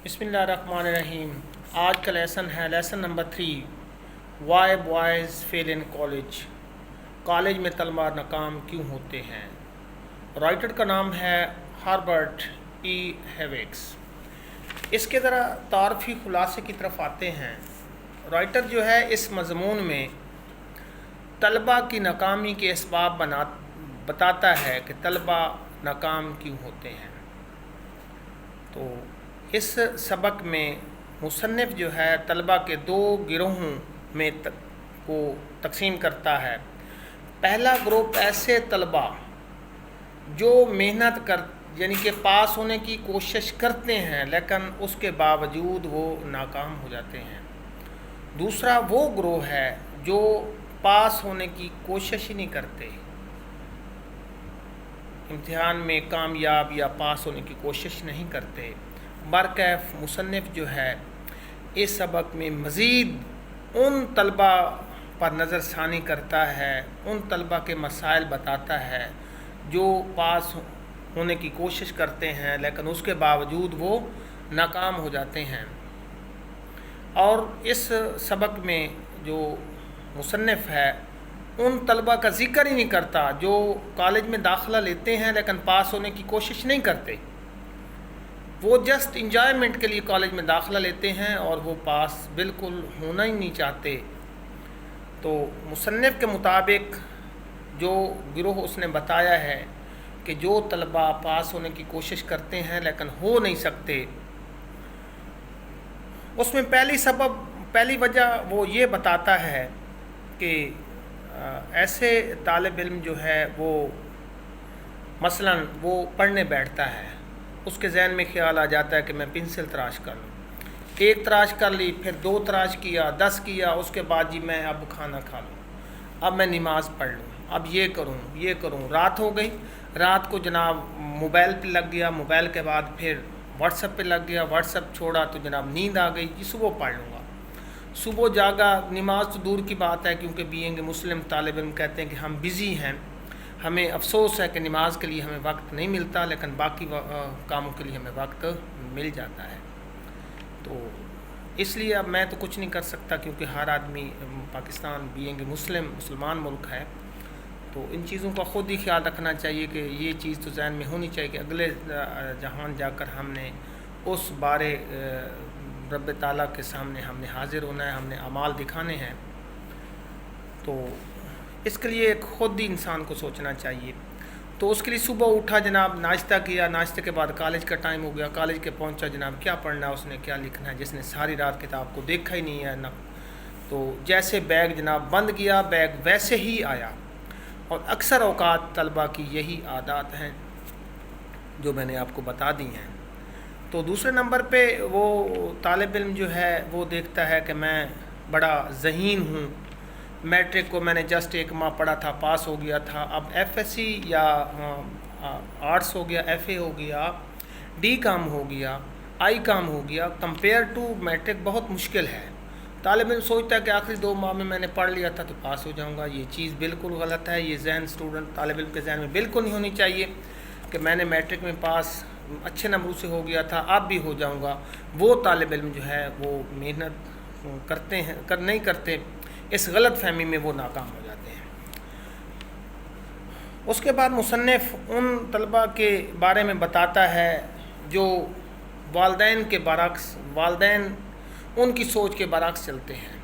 بسم اللہ الرحمن الرحیم۔ آج کا لیسن ہے lesson number 3، why boys fail in college. College میں طلبہ ناکام کیوں ہوتے ہیں؟ رائٹر کا نام ہے ہربرٹ ای ہیوکس۔ اس کے ذرا تعارفی خلاصے کی طرف آتے ہیں۔ رائٹر جو ہے اس مضمون میں طلبہ کی ناکامی کے اسباب بتاتا ہے کہ طلبہ ناکام کیوں ہوتے ہیں۔ تو اس سبق میں مصنف جو ہے طلبہ کے دو گروہوں میں کو تقسیم کرتا ہے۔ پہلا گروپ ایسے طلبہ جو محنت یعنی کہ پاس ہونے کی کوشش کرتے ہیں لیکن اس کے باوجود وہ ناکام ہو جاتے ہیں۔ دوسرا وہ گروہ ہے جو پاس ہونے کی کوشش ہی نہیں کرتے، امتحان میں کامیاب یا پاس ہونے کی کوشش نہیں کرتے۔ برکیف مصنف جو ہے اس سبق میں مزید ان طلبہ پر نظر ثانی کرتا ہے، ان طلبہ کے مسائل بتاتا ہے جو پاس ہونے کی کوشش کرتے ہیں لیکن اس کے باوجود وہ ناکام ہو جاتے ہیں۔ اور اس سبق میں جو مصنف ہے ان طلبہ کا ذکر ہی نہیں کرتا جو کالج میں داخلہ لیتے ہیں لیکن پاس ہونے کی کوشش نہیں کرتے۔ وہ جسٹ انجوائمنٹ کے لیے کالج میں داخلہ لیتے ہیں اور وہ پاس بالکل ہونا ہی نہیں چاہتے۔ تو مصنف کے مطابق جو گروہ اس نے بتایا ہے کہ جو طلبہ پاس ہونے کی کوشش کرتے ہیں لیکن ہو نہیں سکتے، اس میں پہلی وجہ وہ یہ بتاتا ہے کہ ایسے طالب علم جو ہے وہ مثلاً وہ پڑھنے بیٹھتا ہے، اس کے ذہن میں خیال آ جاتا ہے کہ میں پنسل تراش کر لوں، ایک تراش کر لی، پھر 2 تراش کیا، 10 کیا، اس کے بعد جی میں اب کھانا کھا لوں، اب میں نماز پڑھ لوں، اب یہ کروں، رات ہو گئی، رات کو جناب موبائل پہ لگ گیا، موبائل کے بعد پھر واٹس ایپ پہ لگ گیا، واٹس ایپ چھوڑا تو جناب نیند آ گئی، جی صبح پڑھ لوں گا، صبح جاگا، نماز تو دور کی بات ہے کیونکہ بینگ مسلم طالب علم کہتے ہیں کہ ہم بزی ہیں، ہمیں افسوس ہے کہ نماز کے لیے ہمیں وقت نہیں ملتا لیکن باقی کاموں کے لیے ہمیں وقت مل جاتا ہے۔ تو اس لیے اب میں تو کچھ نہیں کر سکتا کیونکہ ہر آدمی پاکستان بینگ مسلمان ملک ہے، تو ان چیزوں کا خود ہی خیال رکھنا چاہیے کہ یہ چیز تو ذہن میں ہونی چاہیے کہ اگلے جہان جا کر ہم نے اس بارے رب تعالیٰ کے سامنے ہم نے حاضر ہونا ہے، ہم نے اعمال دکھانے ہیں۔ تو اس کے لیے خود ہی انسان کو سوچنا چاہیے۔ تو اس کے لیے صبح اٹھا جناب، ناشتہ کیا، ناشتے کے بعد کالج کا ٹائم ہو گیا، کالج کے پہنچا جناب کیا پڑھنا ہے، اس نے کیا لکھنا ہے، جس نے ساری رات کتاب کو دیکھا ہی نہیں ہے نا، تو جیسے بیگ جناب بند کیا بیگ ویسے ہی آیا۔ اور اکثر اوقات طلبہ کی یہی عادات ہیں جو میں نے آپ کو بتا دی ہیں۔ تو دوسرے نمبر پہ وہ طالب علم جو ہے وہ دیکھتا ہے کہ میں بڑا ذہین ہوں، میٹرک کو میں نے جسٹ 1 ماہ پڑھا تھا، پاس ہو گیا تھا، اب ایف ایس سی یا آرٹس ہو گیا، ایف اے ہو گیا، ڈی کام ہو گیا، آئی کام ہو گیا، کمپیئر ٹو میٹرک بہت مشکل ہے۔ طالب علم سوچتا ہے کہ آخری 2 ماہ میں نے پڑھ لیا تھا تو پاس ہو جاؤں گا، یہ چیز بالکل غلط ہے، یہ ذہن طالب علم کے ذہن میں بالکل نہیں ہونی چاہیے کہ میں نے میٹرک میں پاس اچھے نمبروں سے ہو گیا تھا اب بھی ہو جاؤں گا۔ وہ طالب علم جو ہے وہ محنت نہیں کرتے، اس غلط فہمی میں وہ ناکام ہو جاتے ہیں۔ اس کے بعد مصنف ان طلبہ کے بارے میں بتاتا ہے جو والدین کے برعکس، والدین ان کی سوچ کے برعکس چلتے ہیں۔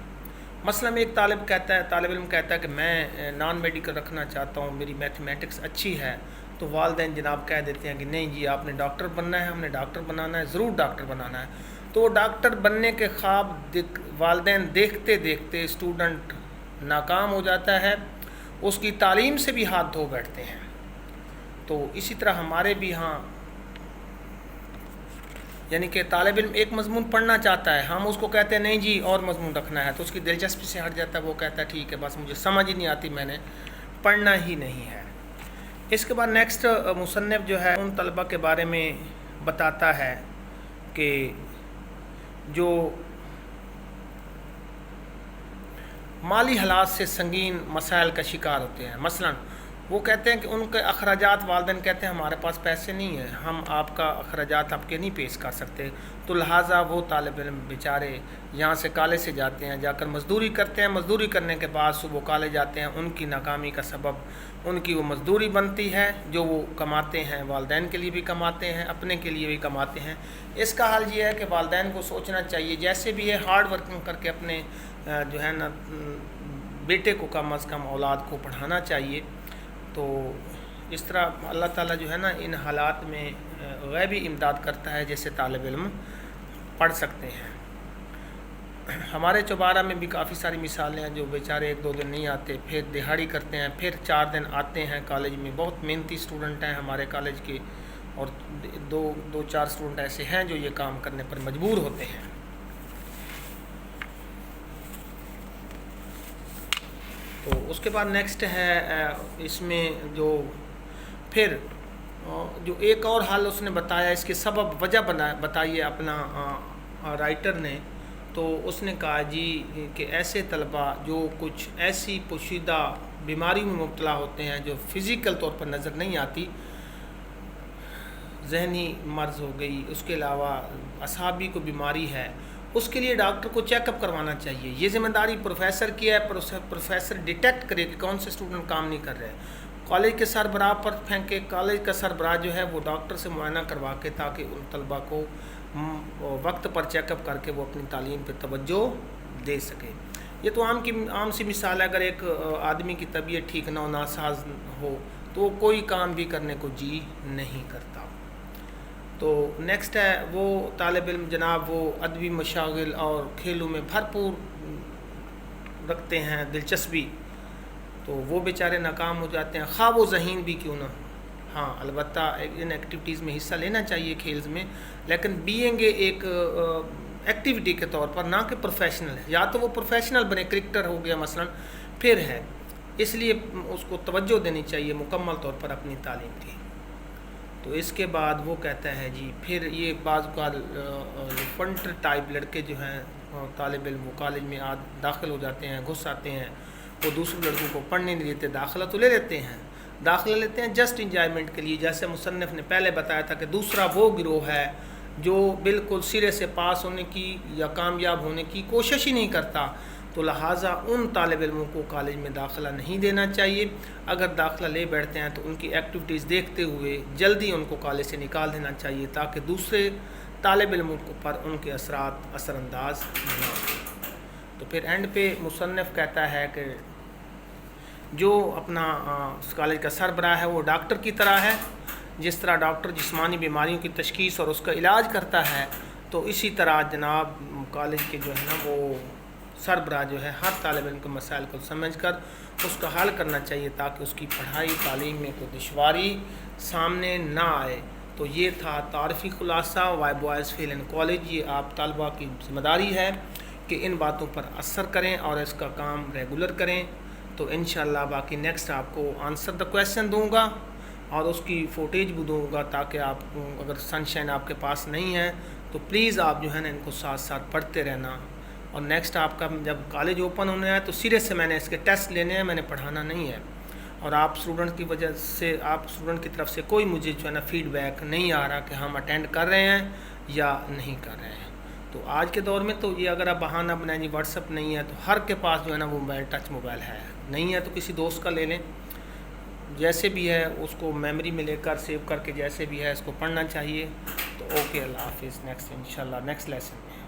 مثلاً ایک طالب علم کہتا ہے کہ میں نان میڈیکل رکھنا چاہتا ہوں، میری میتھمیٹکس اچھی ہے، تو والدین جناب کہہ دیتے ہیں کہ نہیں جی آپ نے ڈاکٹر بننا ہے، ہم نے ڈاکٹر بنانا ہے، ضرور ڈاکٹر بنانا ہے۔ تو وہ ڈاکٹر بننے کے خواب والدین دیکھتے دیکھتے اسٹوڈنٹ ناکام ہو جاتا ہے، اس کی تعلیم سے بھی ہاتھ دھو بیٹھتے ہیں۔ تو اسی طرح ہمارے بھی ہاں یعنی کہ طالب علم ایک مضمون پڑھنا چاہتا ہے، ہم اس کو کہتے ہیں نہیں جی اور مضمون رکھنا ہے، تو اس کی دلچسپی سے ہٹ جاتا ہے، وہ کہتا ہے ٹھیک ہے بس مجھے سمجھ ہی نہیں آتی، میں نے پڑھنا ہی نہیں ہے۔ اس کے بعد نیکسٹ مصنف جو ہے ان طلبہ کے بارے میں بتاتا ہے کہ جو مالی حالات سے سنگین مسائل کا شکار ہوتے ہیں۔ مثلاً وہ کہتے ہیں کہ ان کے اخراجات، والدین کہتے ہیں ہمارے پاس پیسے نہیں ہیں، ہم آپ کا اخراجات آپ کے نہیں پیش کر سکتے، تو لہٰذا وہ طالب علم بیچارے یہاں سے کالج سے جاتے ہیں، جا کر مزدوری کرتے ہیں، مزدوری کرنے کے بعد صبح کالج جاتے ہیں، ان کی ناکامی کا سبب ان کی وہ مزدوری بنتی ہے جو وہ کماتے ہیں، والدین کے لیے بھی کماتے ہیں، اپنے کے لیے بھی کماتے ہیں۔ اس کا حل یہ ہے کہ والدین کو سوچنا چاہیے جیسے بھی ہے ہارڈ ورکنگ کر کے اپنے جو ہے نا بیٹے کو کم از کم اولاد کو پڑھانا چاہیے۔ تو اس طرح اللہ تعالیٰ جو ہے نا ان حالات میں غیبی امداد کرتا ہے جیسے طالب علم پڑھ سکتے ہیں۔ ہمارے چوبارہ میں بھی کافی ساری مثالیں ہیں جو بیچارے 1-2 دن نہیں آتے، پھر دہاڑی کرتے ہیں، پھر 4 دن آتے ہیں کالج میں۔ بہت محنتی اسٹوڈنٹ ہیں ہمارے کالج کے، اور 2-4 اسٹوڈنٹ ایسے ہیں جو یہ کام کرنے پر مجبور ہوتے ہیں۔ تو اس کے بعد نیکسٹ ہے اس میں جو پھر جو ایک اور حل اس نے بتایا، اس کے سبب وجہ بتائیے اپنا رائٹر نے، تو اس نے کہا جی کہ ایسے طلباء جو کچھ ایسی پوشیدہ بیماری میں مبتلا ہوتے ہیں جو فزیکل طور پر نظر نہیں آتی، ذہنی مرض ہو گئی، اس کے علاوہ اعصابی کو بیماری ہے، اس کے لیے ڈاکٹر کو چیک اپ کروانا چاہیے۔ یہ ذمہ داری پروفیسر کی ہے، پروفیسر ڈیٹیکٹ کرے کہ کون سے اسٹوڈنٹ کام نہیں کر رہے، کالج کے سربراہ پر پھینکے، کالج کا سربراہ جو ہے وہ ڈاکٹر سے معائنہ کروا کے تاکہ ان طلباء کو وقت پر چیک اپ کر کے وہ اپنی تعلیم پہ توجہ دے سکے۔ یہ تو عام سی مثال ہے، اگر ایک آدمی کی طبیعت ٹھیک نہ ہو، ناساز ہو، تو کوئی کام بھی کرنے کو جی نہیں کرتا۔ تو نیکسٹ ہے وہ طالب علم جناب وہ ادبی مشاغل اور کھیلوں میں بھرپور رکھتے ہیں دلچسپی، تو وہ بیچارے ناکام ہو جاتے ہیں، خواہ وہ ذہین بھی کیوں نہ ہو۔ ہاں البتہ ان ایکٹیویٹیز میں حصہ لینا چاہیے کھیلز میں، لیکن بینگ ایک ایکٹیویٹی کے طور پر، نہ کہ پروفیشنل ہے۔ یا تو وہ پروفیشنل بنے، کرکٹر ہو گیا مثلا، پھر ہے، اس لیے اس کو توجہ دینی چاہیے مکمل طور پر اپنی تعلیم کی۔ تو اس کے بعد وہ کہتا ہے جی پھر یہ بعض کا فنٹر ٹائپ لڑکے جو ہیں طالب علم، وہ کالج میں داخل ہو جاتے ہیں، گھس آتے ہیں، وہ دوسرے لڑکوں کو پڑھنے نہیں دیتے، داخلہ تو لے لیتے ہیں، داخلہ لیتے ہیں جسٹ انجوائمنٹ کے لیے، جیسے مصنف نے پہلے بتایا تھا کہ دوسرا وہ گروہ ہے جو بالکل سرے سے پاس ہونے کی یا کامیاب ہونے کی کوشش ہی نہیں کرتا، تو لہٰذا ان طالب علموں کو کالج میں داخلہ نہیں دینا چاہیے۔ اگر داخلہ لے بیٹھتے ہیں تو ان کی ایکٹیویٹیز دیکھتے ہوئے جلدی ان کو کالج سے نکال دینا چاہیے تاکہ دوسرے طالب علموں پر ان کے اثرات اثر انداز نہ ہوں۔ تو پھر اینڈ پہ مصنف کہتا ہے کہ جو اپنا کالج کا سربراہ ہے وہ ڈاکٹر کی طرح ہے، جس طرح ڈاکٹر جسمانی بیماریوں کی تشخیص اور اس کا علاج کرتا ہے، تو اسی طرح جناب کالج کے جو ہے نا وہ سربراہ جو ہے ہر طالب علم کے مسائل کو سمجھ کر اس کا حل کرنا چاہیے تاکہ اس کی پڑھائی تعلیم میں کوئی دشواری سامنے نہ آئے۔ تو یہ تھا تعارفی خلاصہ why boys fail and college. یہ آپ طالبہ کی ذمہ داری ہے کہ ان باتوں پر اثر کریں اور اس کا کام ریگولر کریں۔ تو انشاءاللہ باقی نیکسٹ آپ کو آنسر دا کویسچن دوں گا اور اس کی فوٹیج بھی دوں گا تاکہ آپ اگر سن شائن آپ کے پاس نہیں ہے تو پلیز آپ جو ہے نا ان کو ساتھ ساتھ پڑھتے رہنا۔ اور نیکسٹ آپ کا جب کالج اوپن ہونے آئے تو سیریس سے میں نے اس کے ٹیسٹ لینے ہیں، میں نے پڑھانا نہیں ہے، اور آپ اسٹوڈنٹ کی وجہ سے آپ اسٹوڈنٹ کی طرف سے کوئی مجھے جو ہے نا فیڈ بیک نہیں آ رہا کہ ہم اٹینڈ کر رہے ہیں یا نہیں کر رہے ہیں۔ تو آج کے دور میں تو یہ اگر آپ بہانہ بنائیں جی واٹس ایپ نہیں ہے تو ہر کے پاس جو ہے نا وہ موبائل ٹچ موبائل ہے، نہیں ہے تو کسی دوست کا لے لیں، جیسے بھی ہے اس کو میموری میں لے کر سیو کر کے جیسے بھی ہے اس کو پڑھنا چاہیے۔ تو اوکے، اللہ حافظ، نیکسٹ انشاءاللہ نیکسٹ لیسن میں۔